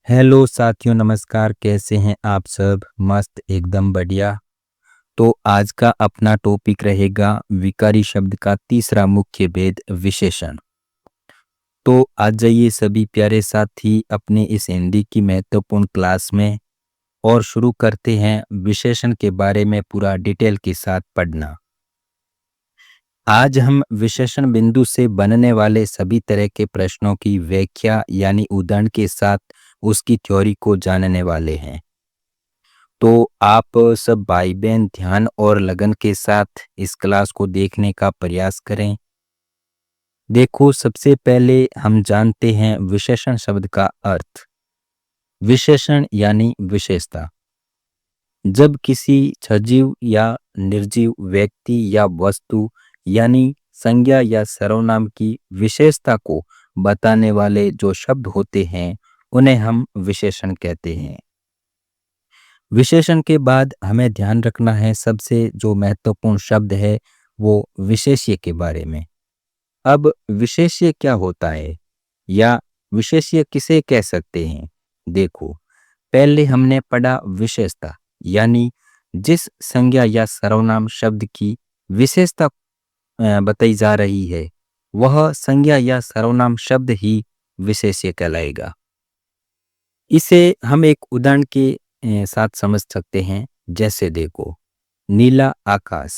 Hello साथियों, नमस्कार। कैसे हैं आप सब? मस्त, एकदम बढ़िया। तो आज का अपना टॉपिक रहेगा विकारी शब्द का तीसरा मुख्य भेद, विशेषण। तो आज जाइए सभी प्यारे साथी अपने इस हिंदी की महत्वपूर्ण क्लास में और शुरू करते हैं विशेषण के बारे में पूरा डिटेल के साथ पढ़ना। आज हम विशेषण बिंदु से बनने वाले सभी तरह के प्रश्नों की व्याख्या यानी उदाहरण के साथ उसकी थ्योरी को जानने वाले हैं। तो आप सब भाई बहन ध्यान और लगन के साथ इस क्लास को देखने का प्रयास करें। देखो, सबसे पहले हम जानते हैं विशेषण शब्द का अर्थ। विशेषण यानी विशेषता। जब किसी सजीव या निर्जीव व्यक्ति या वस्तु यानी संज्ञा या सर्वनाम की विशेषता को बताने वाले जो शब्द होते हैं उन्हें हम विशेषण कहते हैं। विशेषण के बाद हमें ध्यान रखना है सबसे जो महत्वपूर्ण शब्द है वो विशेष्य के बारे में। अब विशेष्य क्या होता है या विशेष्य किसे कह सकते हैं? देखो, पहले हमने पढ़ा विशेषता यानी जिस संज्ञा या सर्वनाम शब्द की विशेषता बताई जा रही है वह संज्ञा या सर्वनाम शब्द ही विशेष्य कहलाएगा। इसे हम एक उदाहरण के साथ समझ सकते हैं। जैसे देखो, नीला आकाश।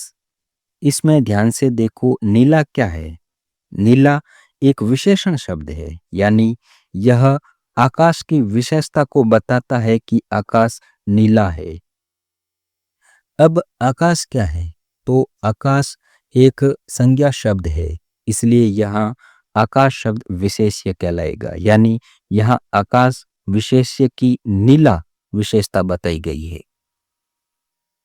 इसमें ध्यान से देखो, नीला क्या है? नीला एक विशेषण शब्द है, यानी यह आकाश की विशेषता को बताता है कि आकाश नीला है। अब आकाश क्या है? तो आकाश एक संज्ञा शब्द है, इसलिए यहाँ आकाश शब्द विशेष्य कहलाएगा, यानी यहाँ आकाश विशेष्य की नीला विशेषता बताई गई है।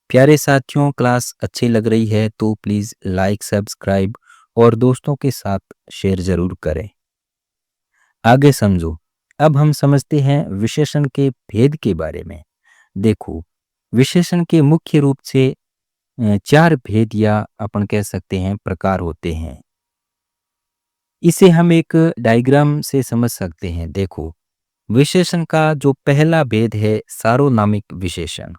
प्यारे साथियों, क्लास अच्छी लग रही है तो प्लीज लाइक, सब्सक्राइब और दोस्तों के साथ शेयर जरूर करें। आगे समझो। अब हम समझते हैं विशेषण के भेद के बारे में। देखो, विशेषण के मुख्य रूप से चार भेद या अपन कह सकते हैं प्रकार होते हैं। इसे हम एक डायग्राम से समझ सकते हैं। देखो, विशेषण का जो पहला भेद है सार्वनामिक विशेषण,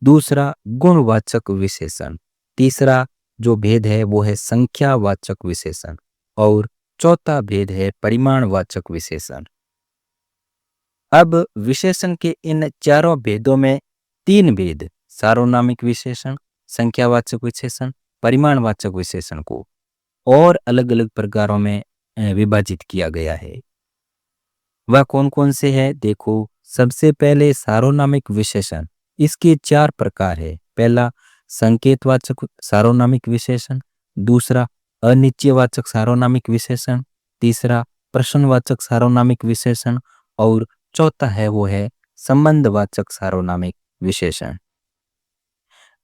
दूसरा गुणवाचक विशेषण, तीसरा जो भेद है वो है संख्यावाचक विशेषण और चौथा भेद है परिमाणवाचक विशेषण। अब विशेषण के इन चारों भेदों में तीन भेद सार्वनामिक विशेषण, संख्यावाचक विशेषण, परिमाणवाचक विशेषण को और अलग अलग प्रकारों में विभाजित किया गया है। वह कौन कौन से हैं? देखो, सबसे पहले सार्वनामिक विशेषण। इसके चार प्रकार है। पहला संकेतवाचक सार्वनामिक विशेषण, दूसरा अनिश्चयवाचक सार्वनामिक विशेषण, तीसरा प्रश्नवाचक सार्वनामिक विशेषण और चौथा है वो है संबंधवाचक सार्वनामिक विशेषण।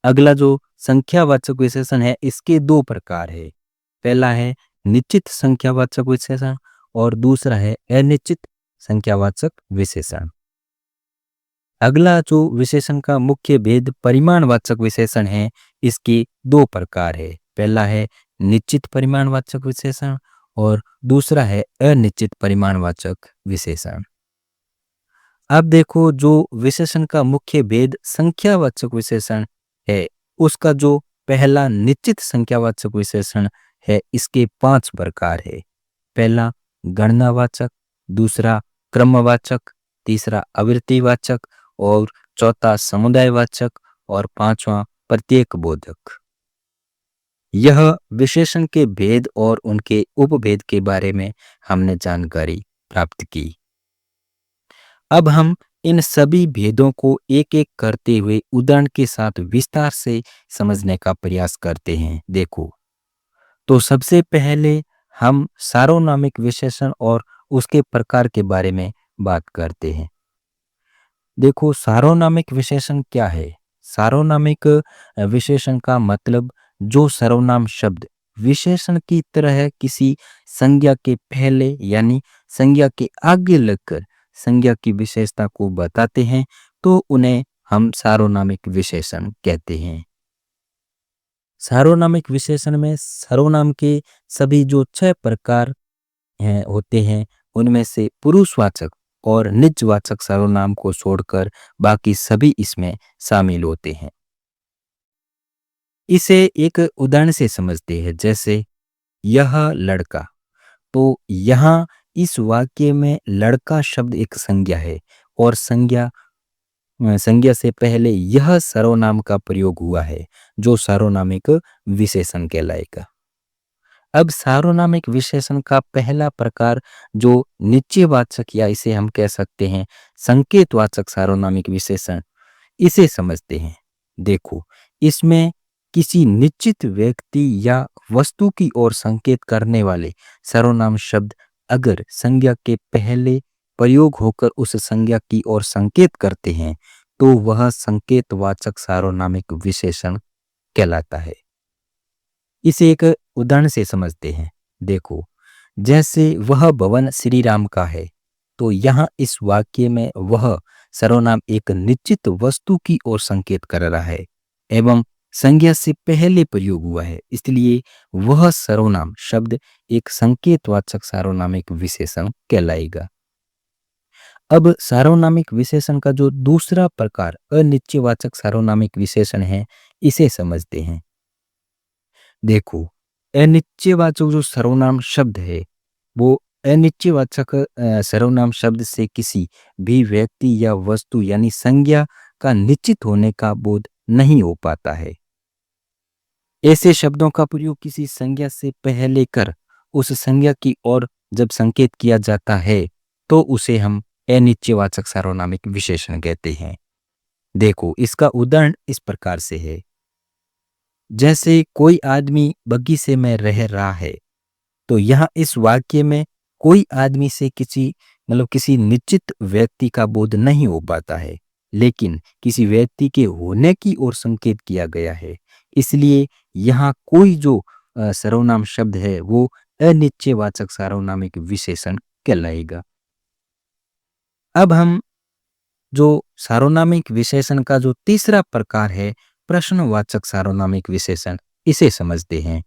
अगला जो संख्यावाचक विशेषण है इसके दो प्रकार है। पहला है निश्चित संख्यावाचक विशेषण और दूसरा है अनिश्चित संख्यावाचक विशेषण। अगला जो विशेषण का मुख्य भेद परिमाणवाचक विशेषण है, इसके दो प्रकार है। पहला है निश्चित परिमाणवाचक विशेषण और दूसरा है अनिश्चित परिमाणवाचक विशेषण। अब देखो, जो विशेषण का मुख्य भेद संख्यावाचक विशेषण है उसका जो पहला निश्चित संख्यावाचक विशेषण है इसके पांच प्रकार है। पहला गणनावाचक, दूसरा क्रमवाचक, तीसरा आवृत्तिवाचक और चौथा समुदायवाचक और पांचवा प्रत्येक बोधक। यह विशेषण के भेद और उनके उपभेद के बारे में हमने जानकारी प्राप्त की। अब हम इन सभी भेदों को एक एक करते हुए उदाहरण के साथ विस्तार से समझने का प्रयास करते हैं। देखो, तो सबसे पहले हम सार्वनामिक विशेषण और उसके प्रकार के बारे में बात करते हैं। देखो, सार्वनामिक विशेषण क्या है? सार्वनामिक विशेषण का मतलब जो सर्वनाम शब्द विशेषण की तरह किसी संज्ञा के पहले यानी संज्ञा के आगे लगकर संज्ञा की विशेषता को बताते हैं तो उन्हें हम सार्वनामिक विशेषण कहते हैं। सार्वनामिक विशेषण में सर्वनाम के सभी जो छह प्रकार होते हैं उनमें से पुरुषवाचक और निजवाचक सर्वनाम को छोड़कर बाकी सभी इसमें शामिल होते हैं। इसे एक उदाहरण से समझते हैं, जैसे यह लड़का। तो यहाँ इस वाक्य में लड़का शब्द एक संज्ञा है और संज्ञा से पहले यह सर्वनाम का प्रयोग हुआ है जो सार्वनामिक विशेषण कहलाएगा। अब सार्वनामिक विशेषण का पहला प्रकार जो निश्चयवाचक या इसे हम कह सकते हैं संकेतवाचक सार्वनामिक विशेषण, इसे समझते हैं। देखो, इसमें किसी निश्चित व्यक्ति या वस्तु की ओर संकेत करने वाले सर्वनाम शब्द अगर संज्ञा के पहले प्रयोग होकर उस संज्ञा की ओर संकेत करते हैं तो वह संकेतवाचक सार्वनामिक विशेषण कहलाता है। इसे एक उदाहरण से समझते हैं। देखो, जैसे वह भवन श्री राम का है। तो यहाँ इस वाक्य में वह सर्वनाम एक निश्चित वस्तु की ओर संकेत कर रहा है एवं संज्ञा से पहले प्रयोग हुआ है, इसलिए वह सर्वनाम शब्द एक संकेतवाचक सार्वनामिक विशेषण कहलाएगा। अब सार्वनामिक विशेषण का जो दूसरा प्रकार अनिश्चयवाचक सार्वनामिक विशेषण है, इसे समझते हैं। देखो, अनिश्चयवाचक जो सर्वनाम शब्द है वो अनिश्चयवाचक सर्वनाम शब्द से किसी भी व्यक्ति या वस्तु यानी संज्ञा का निश्चित होने का बोध नहीं हो पाता है। ऐसे शब्दों का प्रयोग किसी संज्ञा से पहले कर उस संज्ञा की ओर जब संकेत किया जाता है तो उसे हम अनिश्चयवाचक सार्वनामिक विशेषण कहते हैं। देखो, इसका उदाहरण इस प्रकार से है, जैसे कोई आदमी बगीचे में रह रहा है। तो यहाँ इस वाक्य में कोई आदमी से किसी निश्चित व्यक्ति का बोध नहीं हो पाता है, लेकिन किसी व्यक्ति के होने की ओर संकेत किया गया है, इसलिए यहाँ कोई जो सर्वनाम शब्द है वो अनिश्चयवाचक सार्वनामिक विशेषण कहलाएगा। अब हम जो सार्वनामिक विशेषण का जो तीसरा प्रकार है प्रश्नवाचक सार्वनामिक विशेषण, इसे समझते हैं।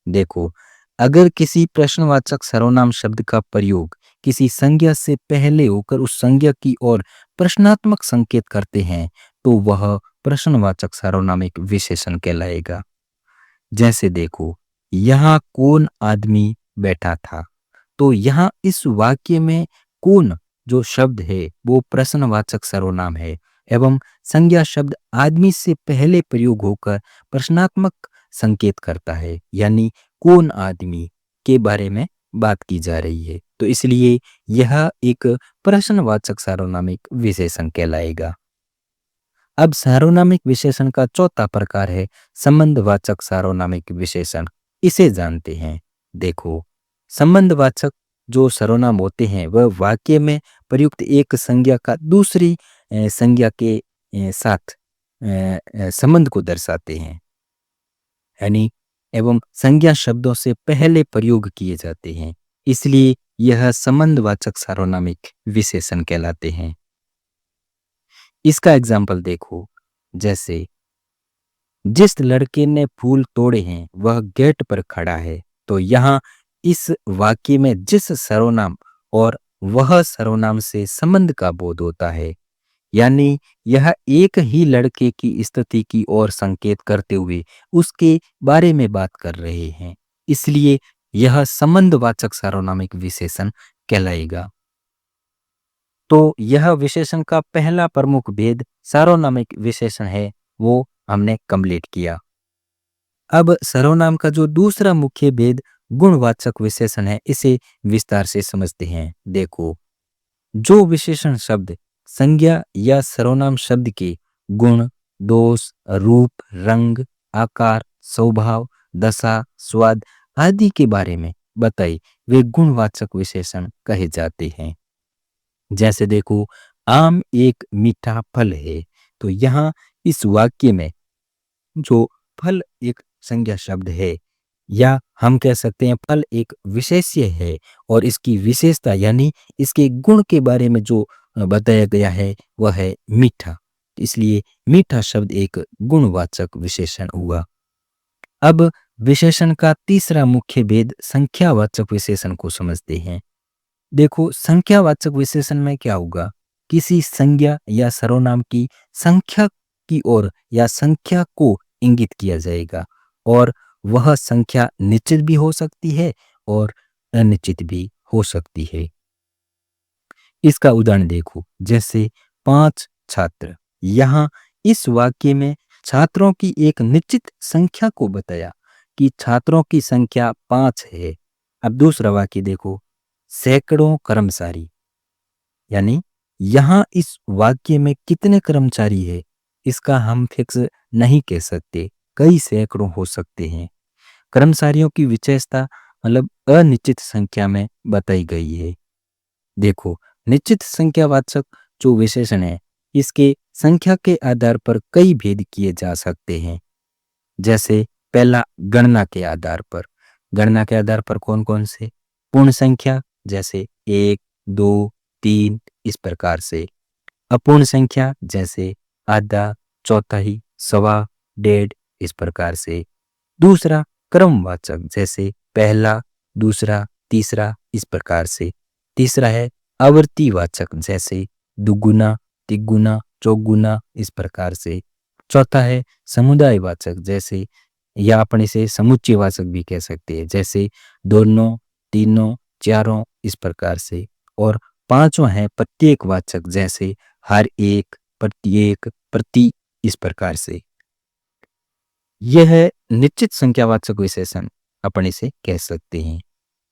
देखो, अगर किसी प्रश्नवाचक सर्वनाम शब्द का प्रयोग किसी संज्ञा से पहले होकर उस संज्ञा की ओर प्रश्नात्मक संकेत करते हैं तो वह प्रश्नवाचक सार्वनामिक विशेषण कहलाएगा। जैसे देखो, यहाँ कौन आदमी बैठा था। तो यहाँ इस वाक्य में कौन जो शब्द है वो प्रश्नवाचक सर्वनाम है एवं संज्ञा शब्द आदमी से पहले प्रयोग होकर प्रश्नात्मक संकेत करता है, यानी कौन आदमी के बारे में बात की जा रही है, तो इसलिए यह एक प्रश्नवाचक सार्वनामिक विशेषण कहलाएगा। अब सार्वनामिक विशेषण का चौथा प्रकार है संबंधवाचक सार्वनामिक विशेषण, इसे जानते हैं। देखो, संबंधवाचक जो सर्वनाम होते हैं वह वाक्य में प्रयुक्त एक संज्ञा का दूसरी संज्ञा के साथ संबंध को दर्शाते हैं, यानी एवं संज्ञा शब्दों से पहले प्रयोग किए जाते हैं, इसलिए यह संबंधवाचक सार्वनामिक विशेषण कहलाते हैं। इसका एग्जाम्पल देखो, जैसे जिस लड़के ने फूल तोड़े हैं वह गेट पर खड़ा है। तो यहाँ इस वाक्य में जिस सर्वनाम और वह सर्वनाम से संबंध का बोध होता है, यानी यह एक ही लड़के की स्थिति की ओर संकेत करते हुए उसके बारे में बात कर रहे हैं, इसलिए यह संबंधवाचक सार्वनामिक विशेषण कहलाएगा। तो यह विशेषण का पहला प्रमुख भेद सार्वनामिक विशेषण है वो हमने कंप्लीट किया। अब सर्वनाम का जो दूसरा मुख्य भेद गुणवाचक विशेषण है, इसे विस्तार से समझते हैं। देखो, जो विशेषण शब्द संज्ञा या सर्वनाम शब्द के गुण, दोष, रूप, रंग, आकार, स्वभाव, दशा, स्वाद आदि के बारे में बताए वे गुणवाचक विशेषण कहे जाते हैं। जैसे देखो, आम एक मीठा फल है। तो यहाँ इस वाक्य में जो फल एक संज्ञा शब्द है, या हम कह सकते हैं फल एक विशेष्य है और इसकी विशेषता यानी इसके गुण के बारे में जो बताया गया है वह है मीठा, इसलिए मीठा शब्द एक गुणवाचक विशेषण हुआ। अब विशेषण का तीसरा मुख्य भेद संख्यावाचक विशेषण को समझते हैं। देखो संख्यावाचक विशेषण में क्या होगा, किसी संज्ञा या सर्वनाम की संख्या की ओर या संख्या को इंगित किया जाएगा और वह संख्या निश्चित भी हो सकती है और अनिश्चित भी हो सकती है। इसका उदाहरण देखो, जैसे 5 छात्र। यहाँ इस वाक्य में छात्रों की एक निश्चित संख्या को बताया कि छात्रों की संख्या 5 है। अब दूसरा वाक्य देखो, सैकड़ों कर्मचारी। यानी यहाँ इस वाक्य में कितने कर्मचारी है, इसका हम फिक्स नहीं कह सकते, कई सैकड़ों हो सकते हैं। कर्मचारियों की विशेषता मतलब अनिश्चित संख्या में बताई गई है। देखो, निश्चित संख्यावाचक जो विशेषण है, इसके संख्या के आधार पर कई भेद किए जा सकते हैं। जैसे पहला, गणना के आधार पर। गणना के आधार पर कौन कौन से? पूर्ण संख्या जैसे 1, 2, 3 इस प्रकार से। अपूर्ण संख्या जैसे आधा, चौथाई, सवा, डेढ़ इस प्रकार से। दूसरा, क्रमवाचक जैसे पहला, दूसरा, तीसरा इस प्रकार से। तीसरा है आवर्तीवाचक जैसे दुगुना, तिगुना, चौगुना इस प्रकार से। चौथा है समुदायवाचक जैसे, या अपन इसे समुच्चयवाचक भी कह सकते हैं, जैसे दोनों, तीनों, चारों इस प्रकार से। और पांचवा है प्रत्येकवाचक जैसे हर एक, प्रत्येक, प्रति इस प्रकार से। यह है निश्चित संख्यावाचक विशेषण, अपन इसे कह सकते हैं।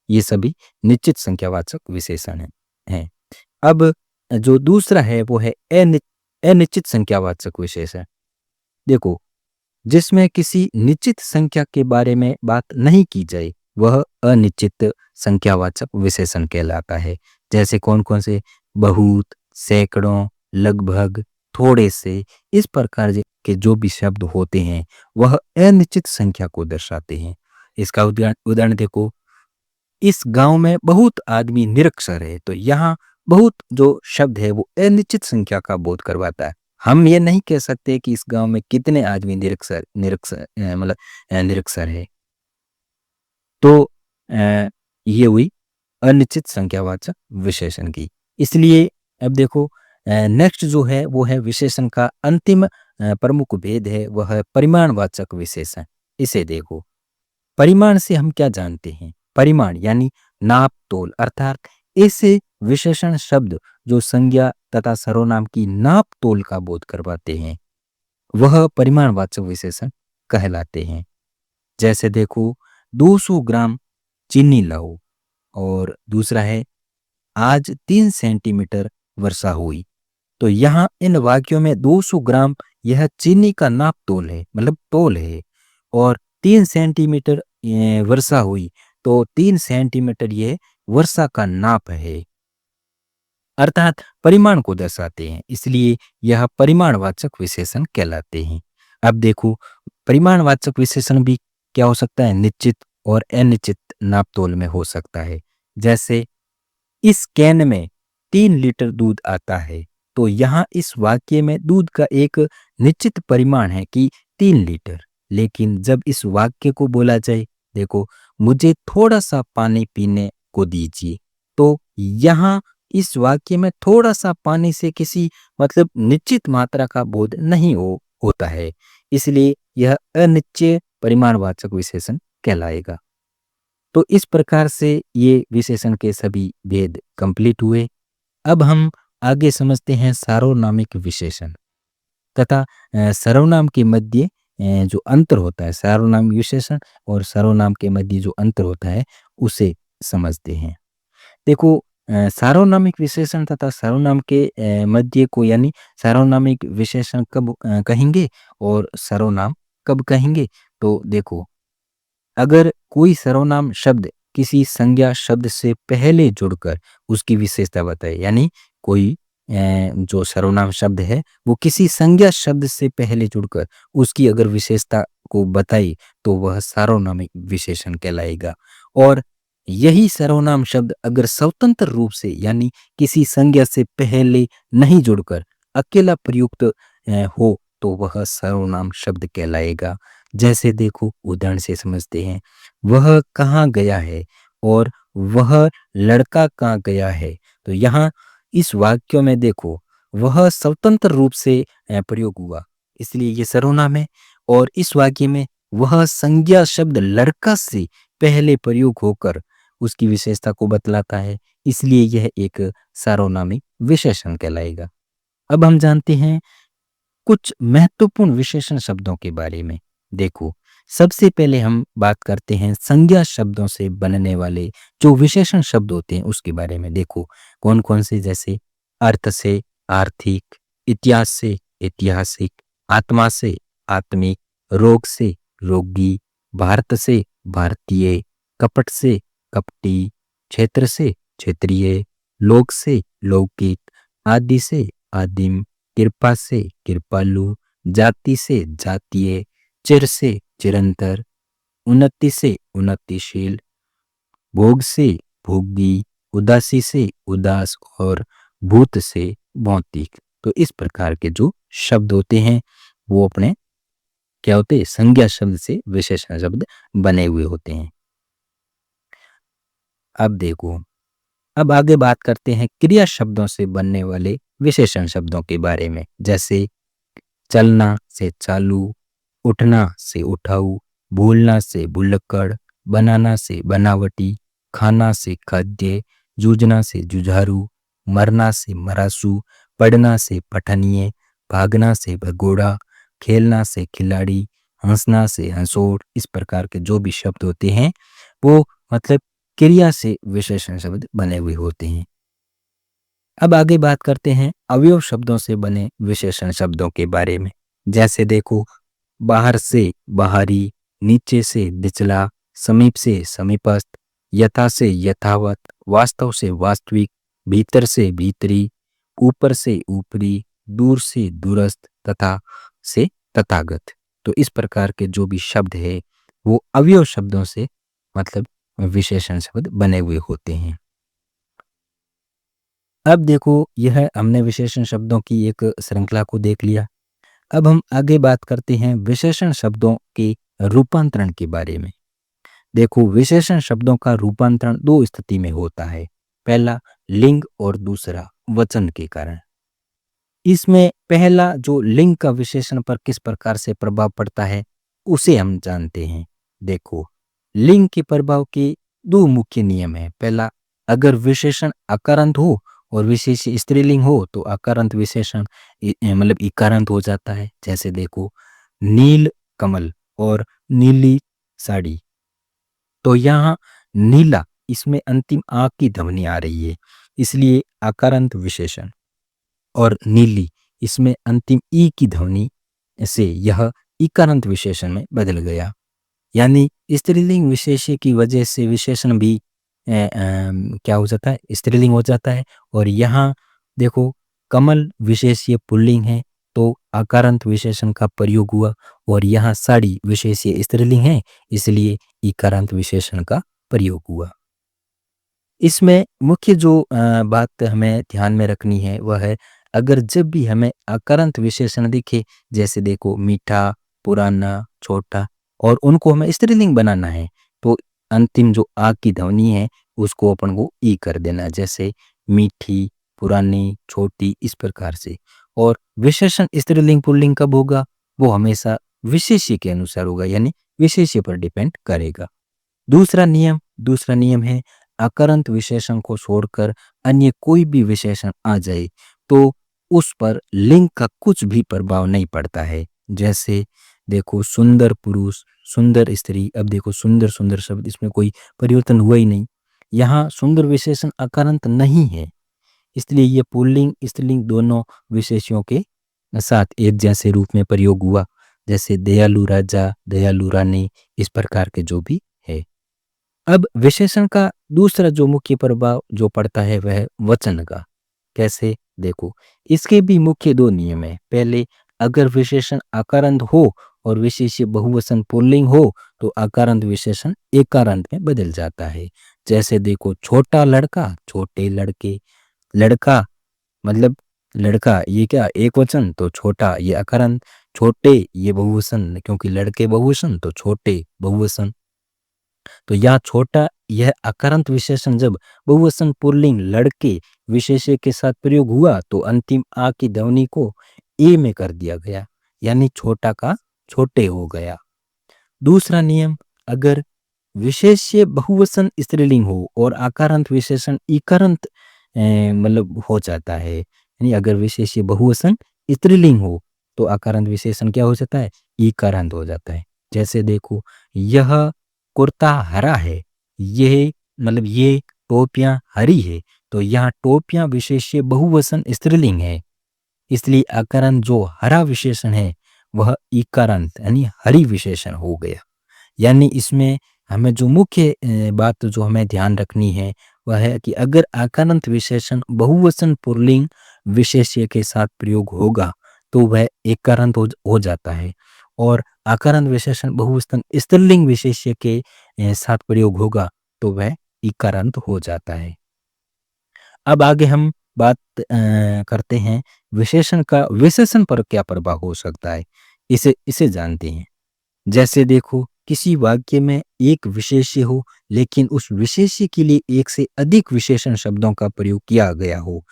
ये सभी निश्चित संख्यावाचक विशेषण हैं। अब जो दूसरा है वो है अनिश्चित संख्यावाचक विशेषण। देखो, जिसमें किसी निश्चित संख्या के बारे में बात नहीं की जाए, वह अनिश्चित संख्यावाचक विशेषण कहलाता है। जैसे कौन कौन से? बहुत, सैकड़ों, लगभग, थोड़े से इस प्रकार के जो भी शब्द होते हैं वह अनिश्चित संख्या को दर्शाते हैं। इसका उदाहरण देखो, इस गांव में बहुत आदमी निरक्षर है। तो यहाँ बहुत जो शब्द है वो अनिश्चित संख्या का बोध करवाता है। हम ये नहीं कह सकते कि इस गांव में कितने आदमी निरक्षर निरक्षर मतलब निरक्षर है। तो ये हुई अनिश्चित संख्यावाचक विशेषण की। इसलिए अब देखो, नेक्स्ट जो है वो है विशेषण का अंतिम प्रमुख भेद है, वह है परिमाणवाचक विशेषण। इसे देखो, परिमाण से हम क्या जानते हैं? परिमाण यानी नाप तोल, अर्थात ऐसे विशेषण शब्द जो संज्ञा तथा सर्वनाम की नाप तोल का बोध करवाते हैं, वह परिमाणवाचक विशेषण कहलाते हैं। जैसे देखो, 200 ग्राम चीनी लाओ। और दूसरा है, आज 3 सेंटीमीटर वर्षा हुई। तो यहाँ इन वाक्यों में 200 ग्राम यह चीनी का नाप तोल है, मतलब तोल है। और 3 सेंटीमीटर वर्षा हुई, तो 3 सेंटीमीटर ये वर्षा का नाप है, अर्थात परिमाण को दर्शाते हैं। इसलिए यह परिमाणवाचक विशेषण कहलाते हैं। अब देखो, परिमाणवाचक विशेषण भी क्या हो सकता है? निश्चित और अनिश्चित नापतोल में हो सकता है। जैसे इस कैन में 3 लीटर दूध आता है। तो यहाँ इस वाक्य में दूध का एक निश्चित परिमाण है कि 3 लीटर। लेकिन जब इस वाक्य को बोला जाए, देखो, मुझे थोड़ा सा पानी पीने को दीजिए, तो यहाँ इस वाक्य में थोड़ा सा पानी से किसी मतलब निश्चित मात्रा का बोध नहीं होता है। इसलिए यह अनिश्चय परिमाणवाचक विशेषण कहलाएगा। तो इस प्रकार से ये विशेषण के सभी भेद कंप्लीट हुए। अब हम आगे समझते हैं सार्वनामिक विशेषण तथा सर्वनाम के मध्य जो अंतर होता है, सार्वनाम विशेषण और सर्वनाम के मध्य जो अंतर होता है उसे समझते हैं। देखो, सार्वनामिक विशेषण तथा सर्वनाम के मध्य को, यानी सार्वनामिक विशेषण कब कहेंगे और सर्वनाम कब कहेंगे? तो देखो, अगर कोई सर्वनाम शब्द किसी संज्ञा शब्द से पहले जुड़कर उसकी विशेषता बताए, यानी कोई जो सर्वनाम शब्द है वो किसी संज्ञा शब्द से पहले जुड़कर उसकी अगर विशेषता को बताई, तो वह सार्वनामिक विशेषण कहलाएगा। और यही सर्वनाम शब्द अगर स्वतंत्र रूप से, यानी किसी संज्ञा से पहले नहीं जुड़कर अकेला प्रयुक्त हो, तो वह सर्वनाम शब्द कहलाएगा। जैसे देखो, उदाहरण से समझते हैं, वह कहाँ गया है और वह लड़का कहाँ गया है। तो यहाँ इस वाक्य में देखो वह स्वतंत्र रूप से प्रयोग हुआ, इसलिए ये सर्वनाम है। और इस वाक्य में वह संज्ञा शब्द लड़का से पहले प्रयोग होकर उसकी विशेषता को बतलाता है, इसलिए यह एक सार्वनामिक विशेषण कहलाएगा। अब हम जानते हैं कुछ महत्वपूर्ण विशेषण शब्दों के बारे में। देखो, सबसे पहले हम बात करते हैं संज्ञा शब्दों से बनने वाले जो विशेषण शब्द होते हैं उसके बारे में। देखो कौन कौन से, जैसे अर्थ से आर्थिक, इतिहास से ऐतिहासिक, आत्मा से आत्मिक, रोग से रोगी, भारत से भारतीय, कपट से कपटी, क्षेत्र से क्षेत्रीय, लोक से लौकिक, आदि से आदिम, कृपा से कृपालु, जाति से जातीय, चिर से चिरंतर, उन्नति से उन्नतिशील, भोग से भोगी, उदासी से उदास और भूत से भौतिक। तो इस प्रकार के जो शब्द होते हैं वो अपने क्या होते हैं, संज्ञा शब्द से विशेषण शब्द बने हुए होते हैं। अब देखो, अब आगे बात करते हैं क्रिया शब्दों से बनने वाले विशेषण शब्दों के बारे में। जैसे चलना से चालू, उठना से उठाऊ, भूलना से भुलक्कड़, बनाना से बनावटी, खाना से खाद्य, जूझना से जुझारू, मरना से मरासू, पढ़ना से पठनीय, भागना से भगोड़ा, खेलना से खिलाड़ी, हंसना से हंसोड़। इस प्रकार के जो भी शब्द होते हैं वो मतलब क्रिया से विशेषण शब्द बने हुए होते हैं। अब आगे बात करते हैं अवयव शब्दों से बने विशेषण शब्दों के बारे में। जैसे देखो, बाहर से बाहरी, नीचे से निचला, समीप से समीपस्थ, यथा से यथावत, वास्तव से वास्तविक, भीतर से भीतरी, ऊपर से ऊपरी, दूर से दूरस्थ, तथा से तथागत। तो इस प्रकार के जो भी शब्द है वो अवयव शब्दों से मतलब विशेषण शब्द बने हुए होते हैं। अब देखो, यह हमने विशेषण शब्दों की एक श्रृंखला को देख लिया। अब हम आगे बात करते हैं विशेषण शब्दों के रूपांतरण के बारे में। देखो, विशेषण शब्दों का रूपांतरण दो स्थिति में होता है, पहला लिंग और दूसरा वचन के कारण। इसमें पहला जो लिंग का विशेषण पर किस प्रकार से प्रभाव पड़ता है उसे हम जानते हैं। देखो, लिंग के प्रभाव के दो मुख्य नियम हैं। पहला, अगर विशेषण अकारांत हो और विशेष स्त्रीलिंग हो तो अकारांत विशेषण मतलब इकारांत हो जाता है। जैसे देखो, नील कमल और नीली साड़ी। तो यहाँ नीला, इसमें अंतिम आ की ध्वनि आ रही है, इसलिए अकारांत विशेषण। और नीली, इसमें अंतिम ई की ध्वनि से यह इकारांत विशेषण में बदल गया। यानी स्त्रीलिंग विशेष्य की वजह से विशेषण भी क्या हो जाता है, स्त्रीलिंग हो जाता है। और यहाँ देखो, कमल विशेष्य पुल्लिंग है तो अकारांत विशेषण का प्रयोग हुआ, और यहाँ साड़ी विशेष्य स्त्रीलिंग है इसलिए इकारांत विशेषण का प्रयोग हुआ। इसमें मुख्य जो बात हमें ध्यान में रखनी है वह है, अगर जब भी हमें अकारांत विशेषण दिखे, जैसे देखो मीठा, पुराना, छोटा, और उनको हमें स्त्रीलिंग बनाना है तो अंतिम जो आ की ध्वनि है उसको अपन को ई कर देना। जैसे मीठी, पुरानी, छोटी, इस प्रकार से। और विशेषण स्त्रीलिंग पुल्लिंग कब होगा, वो हमेशा विशेष्य के अनुसार होगा, यानी विशेष्य पर डिपेंड करेगा। दूसरा नियम है, अकारांत विशेषण को छोड़कर अन्य कोई भी विशेषण आ जाए तो उस पर लिंग का कुछ भी प्रभाव नहीं पड़ता है। जैसे देखो, सुंदर पुरुष, सुंदर स्त्री। अब देखो, सुंदर सुंदर शब्द, इसमें कोई परिवर्तन हुआ ही नहीं। यहाँ सुंदर विशेषण अकारांत नहीं है, इसलिए ये पुल्लिंग स्त्रीलिंग दोनों विशेषणों के साथ एक जैसे रूप में प्रयोग हुआ। जैसे दयालु राजा, दयालु रानी, इस प्रकार के जो भी है। अब विशेषण का दूसरा जो मुख्य प्रभाव जो पड़ता है वह वचन का। कैसे, देखो, इसके भी मुख्य दो नियम है। पहले, अगर विशेषण अकारांत हो और विशेष्य बहुवचन पुल्लिंग हो तो अकारांत विशेषण एकारांत में बदल जाता है। जैसे देखो, छोटा लड़का, छोटे लड़के, लड़का मतलब लड़का, ये क्या एक वचन, तो छोटा ये अकारांत, छोटे ये बहुवचन, क्योंकि लड़के बहुवचन तो छोटे बहुवचन। तो यहाँ छोटा यह अकारांत विशेषण जब बहुवचन पुल्लिंग लड़के विशेष्य के साथ प्रयोग हुआ तो अंतिम आ की ध्वनि को ए में कर दिया गया, यानी छोटा का छोटे हो गया। दूसरा नियम, अगर विशेष्य बहुवचन स्त्रीलिंग हो और आकारांत विशेषण इकारांत मतलब हो जाता है, यानी अगर विशेष्य बहुवचन स्त्रीलिंग हो तो आकारांत विशेषण क्या हो जाता है, इकारांत हो जाता है। जैसे देखो, यह कुर्ता हरा है, ये मतलब ये टोपियां हरी है, तो यहाँ टोपियां विशेष्य बहुवचन स्त्रीलिंग है, इसलिए आकारांत जो हरा विशेषण है वह इकारांत यानी हरि विशेषण हो गया। यानी इसमें हमें जो मुख्य बात जो हमें ध्यान रखनी है वह है कि अगर आकारांत विशेषण बहुवचन पुल्लिंग विशेष्य के साथ प्रयोग होगा तो वह एकारांत हो जाता है, और आकारांत विशेषण बहुवचन स्त्रीलिंग विशेष्य के साथ प्रयोग होगा तो वह इकारांत हो जाता है। अब आगे हम बात करते हैं विशेषण का विशेषण पर क्या प्रभाव हो सकता है, इसे इसे जानते हैं। जैसे देखो, किसी वाक्य में एक विशेष्य हो लेकिन उस विशेष्य के लिए एक से अधिक विशेषण शब्दों का प्रयोग किया गया हो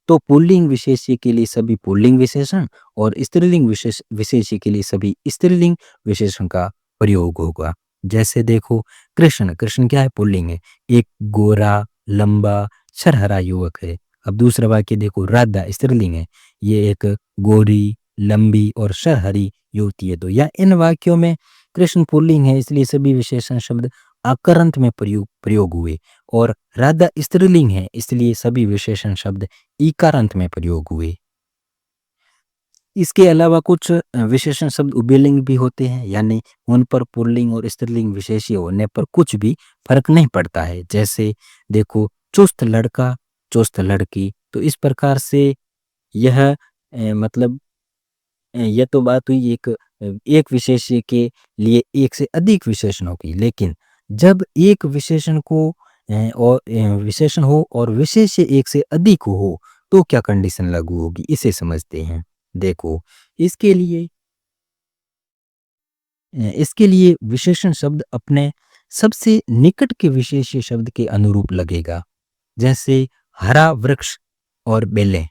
तो पुल्लिंग विशेष्य के लिए सभी पुल्लिंग विशेषण और स्त्रीलिंग विशेष्य के लिए सभी स्त्रीलिंग विशेषण का प्रयोग होगा। जैसे देखो, कृष्ण, कृष्ण क्या है, पुल्लिंग है, एक गोरा लंबा छरहरा युवक है। अब दूसरा वाक्य देखो, राधा स्त्रीलिंग है, ये एक गोरी लंबी और शरहरी युवती है। तो या इन वाक्यों में कृष्ण पुल्लिंग है इसलिए सभी विशेषण शब्द आकरंत में प्रयोग प्रयोग हुए, और राधा स्त्रीलिंग है इसलिए सभी विशेषण शब्द इकारांत में प्रयोग हुए। इसके अलावा कुछ विशेषण शब्द उभयलिंग भी होते हैं, यानी उन पर पुल्लिंग और स्त्रीलिंग विशेष्य होने पर कुछ भी फर्क नहीं पड़ता है। जैसे देखो, चुस्त लड़का चुस्त लड़की, तो इस प्रकार से यह मतलब यह तो बात हुई एक विशेष्य के लिए एक से अधिक विशेषणों की, लेकिन जब एक विशेषण को विशेषण हो और विशेष्य एक से अधिक हो तो क्या कंडीशन लागू होगी, इसे समझते हैं। देखो, इसके लिए इसके लिए विशेषण शब्द अपने सबसे निकट के विशेष्य शब्द के अनुरूप लगेगा। जैसे हरा वृक्ष और बेलें,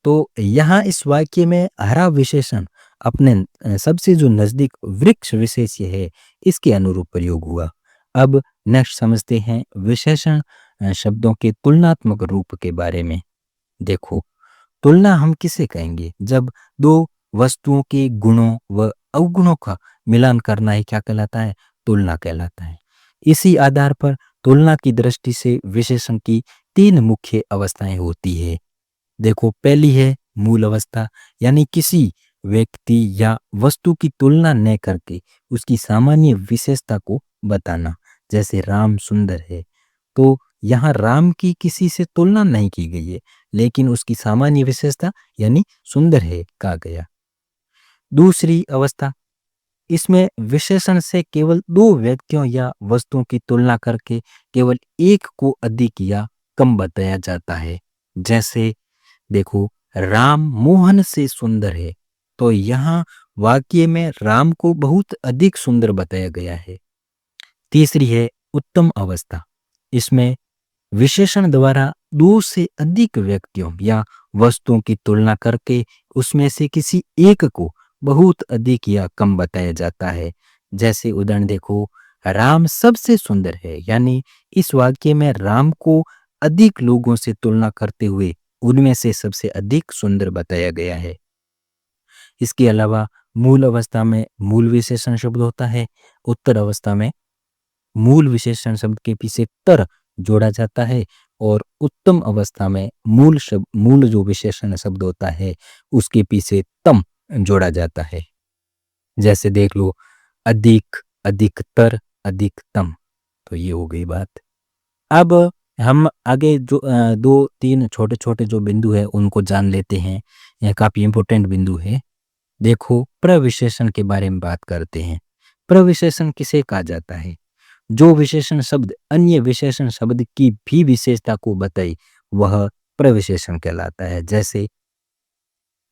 तो यहाँ इस वाक्य में हरा विशेषण अपने सबसे जो नजदीक वृक्ष विशेष्य है इसके अनुरूप प्रयोग हुआ। अब नेक्स्ट समझते हैं विशेषण शब्दों के तुलनात्मक रूप के बारे में। देखो, तुलना हम किसे कहेंगे, जब दो वस्तुओं के गुणों व अवगुणों का मिलान करना ही क्या कहलाता है, तुलना कहलाता है। इसी आधार पर तुलना की दृष्टि से विशेषण की तीन मुख्य अवस्थाएं होती है। देखो, पहली है मूल अवस्था, यानी किसी व्यक्ति या वस्तु की तुलना न करके उसकी सामान्य विशेषता को बताना। जैसे राम सुंदर है, तो यहाँ राम की किसी से तुलना नहीं की गई है लेकिन उसकी सामान्य विशेषता यानी सुंदर है कहा गया। दूसरी अवस्था, इसमें विशेषण से केवल दो व्यक्तियों या वस्तुओं की तुलना करके केवल एक को अधिक या कम बताया जाता है। जैसे देखो, राम मोहन से सुंदर है, तो यहाँ वाक्य में राम को बहुत अधिक सुंदर बताया गया है। तीसरी है उत्तम अवस्था, इसमें विशेषण द्वारा दो से अधिक व्यक्तियों या वस्तुओं की तुलना करके उसमें से किसी एक को बहुत अधिक या कम बताया जाता है। जैसे उदाहरण देखो, राम सबसे सुंदर है, यानी इस वाक्य में राम को अधिक लोगों से तुलना करते हुए उनमें से सबसे अधिक सुंदर बताया गया है। इसके अलावा मूल अवस्था में मूल विशेषण शब्द होता है, उत्तर अवस्था में मूल विशेषण शब्द के पीछे तर जोड़ा जाता है, और उत्तम अवस्था में मूल जो विशेषण शब्द होता है उसके पीछे तम जोड़ा जाता है। जैसे देख लो, अधिक, अधिकतर, अधिकतम, तो ये हो गई बात। अब हम आगे जो दो तीन छोटे छोटे जो बिंदु है उनको जान लेते हैं, यह काफी इंपॉर्टेंट बिंदु है। देखो, प्रविशेषण के बारे में बात करते हैं। प्रविशेषण किसे कहा जाता है, जो विशेषण शब्द अन्य विशेषण शब्द की भी विशेषता को बताए वह प्रविशेषण कहलाता है। जैसे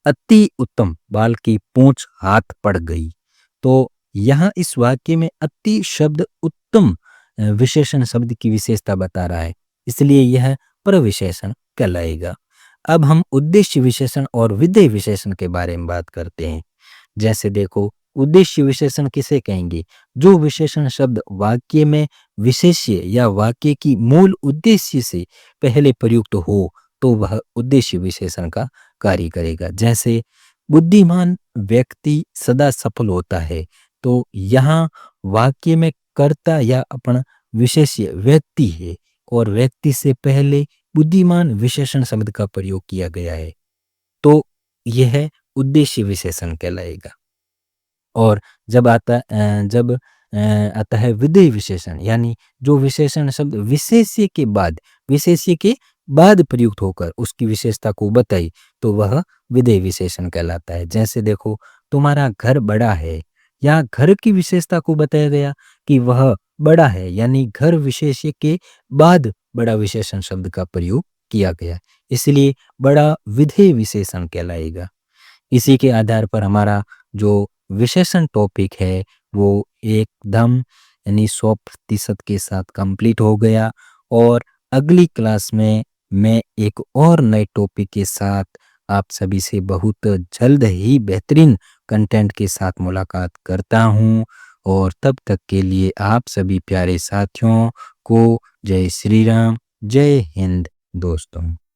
अति उत्तम बाल की पूंछ हाथ पड़ गई, तो यहाँ इस वाक्य में अति शब्द उत्तम विशेषण शब्द की विशेषता बता रहा है, इसलिए यह प्रविशेषण कहलाएगा। अब हम उद्देश्य विशेषण और विधेय विशेषण के बारे में बात करते हैं। जैसे देखो, उद्देश्य विशेषण किसे कहेंगे? जो विशेषण शब्द वाक्य में विशेष्य या वाक्य की मूल उद्देश्य से पहले प्रयुक्त हो तो वह उद्देश्य विशेषण का कार्य करेगा। जैसे बुद्धिमान व्यक्ति सदा सफल होता है, तो यहाँ वाक्य में कर्ता या अपना विशेष्य व्यक्ति है और व्यक्ति से पहले बुद्धिमान विशेषण शब्द का प्रयोग किया गया है, तो यह उद्देश्य विशेषण कहलाएगा। और जब आता है विधेय विशेषण, यानी जो विशेषण शब्द विशेष्य के बाद प्रयुक्त होकर उसकी विशेषता को बताई, तो वह विधेय विशेषण कहलाता है। जैसे देखो, तुम्हारा घर बड़ा है, या घर की विशेषता को बताया गया कि वह बड़ा है, यानी घर विशेष्य के बाद बड़ा विशेषण शब्द का प्रयोग किया गया, इसलिए बड़ा विधेय विशेषण कहलाएगा। इसी के आधार पर हमारा जो विशेषण टॉपिक है वो एकदम यानी 100% के साथ कंप्लीट हो गया। और अगली क्लास में मैं एक और नए टॉपिक के साथ आप सभी से बहुत जल्द ही बेहतरीन कंटेंट के साथ मुलाकात करता हूँ। और तब तक के लिए आप सभी प्यारे साथियों को जय श्री राम, जय हिंद दोस्तों।